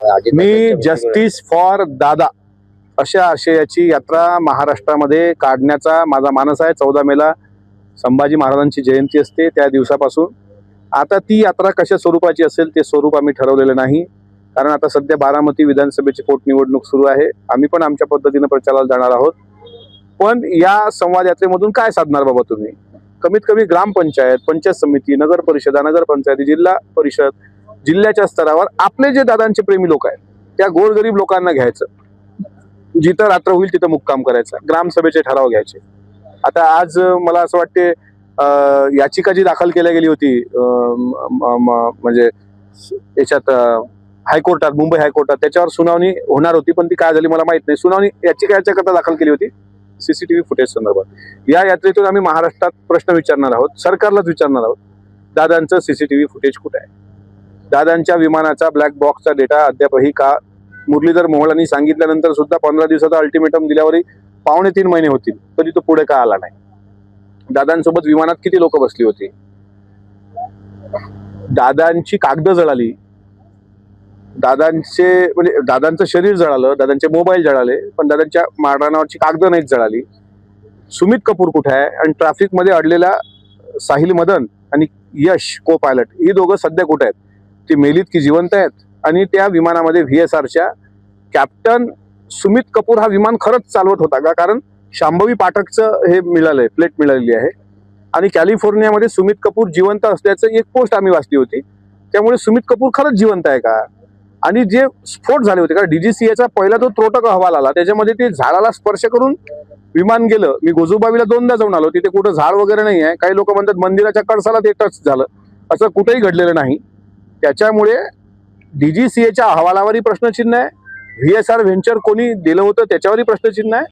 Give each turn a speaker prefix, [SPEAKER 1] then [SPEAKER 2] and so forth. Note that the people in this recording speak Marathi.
[SPEAKER 1] मी जस्टिस फॉर दादा अशा आशयाची यात्रा महाराष्ट्रामध्ये काढण्याचा माझा मानस आहे। 14 मेला संभाजी महाराजांची जयंती असते, त्या दिवसापासून आता ती यात्रा कशा स्वरूपाची असेल ते स्वरूप आम्ही ठरवलेलं नाही, कारण आता सध्या बारामती विधानसभेची पोटनिवडणूक सुरू आहे। आम्ही पण आमच्या पद्धतीने प्रचाराला जाणार आहोत। पण या संवाद यात्रेमधून काय साधणार बाबा तुम्ही? कमीत कमी ग्रामपंचायत, पंचायत समिती, नगर परिषदा, नगर पंचायती, जिल्हा परिषद, जिल्ह्याच्या स्तरावर आपले जे दादांचे प्रेमी लोक आहेत त्या गोरगरीब लोकांना घ्यायचं, जिथं रात्र होईल तिथं मुक्काम करायचा, ग्रामसभेचे ठराव घ्यायचे। आता आज मला असं वाटते याचिका जी दाखल केली गेली होती म्हणजे याच्यात हायकोर्टात, मुंबई हायकोर्टात, त्याच्यावर सुनावणी होणार होती, पण ती काय झाली मला माहित नाही। सुनावणी याचिका याच्याकरता दाखल केली होती सीसीटीव्ही फुटेज संदर्भात। या यात्रेतून आम्ही महाराष्ट्रात प्रश्न विचारणार आहोत, सरकारलाच विचारणार आहोत, दादांचं सीसीटीव्ही फुटेज कुठे आहे? दादांच्या विमानाचा ब्लॅक बॉक्सचा डेटा अद्यापही का? मुरलीधर मोहोळांनी सांगितल्यानंतर सुद्धा 15 दिवसाचा अल्टिमेटम दिल्यावरही 2.5 महिने होतील, तरी तो पुढे का आला नाही? दादांसोबत विमानात किती लोक बसली होती? दादांची कागद जळाली, दादांचे म्हणजे दादांचं शरीर जळालं, दादांचे मोबाईल जळाले, पण दादांच्या मारणावरची कागद नाहीत जळाली। सुमित कपूर कुठे आहे? आणि ट्रॅफिक मध्ये अडलेला साहिल मदन आणि यश को पायलट ही दोघं सध्या कुठे आहेत? ती मेलीत की जिवंत आहेत? आणि त्या विमानामध्ये VSRच्या कॅप्टन सुमित कपूर हा विमान खरंच चालवत होता का? कारण शांभवी पाठकचं हे मिळालंय, प्लेट मिळालेली आहे, आणि कॅलिफोर्नियामध्ये सुमित कपूर जिवंत असल्याचं एक पोस्ट आम्ही वाचली होती। त्यामुळे सुमित कपूर खरंच जिवंत आहे का? आणि जे स्फोट झाले होते का, DGCAचा पहिला जो त्रोटक अहवाल आला त्याच्यामध्ये ते झाडाला स्पर्श करून विमान गेलं। मी गोजूबावीला 2दा जाऊन आलो, तिथे कुठं झाड वगैरे नाही आहे। काही लोक म्हणतात मंदिराच्या कळसाला ते टच झालं, असं कुठेही घडलेलं नाही। त्याच्यामुळे DGCAच्या अहवालावरही प्रश्नचिन्ह आहे, VSR व्हेंचर कोणी दिलं होतं त्याच्यावरही प्रश्नचिन्ह आहे,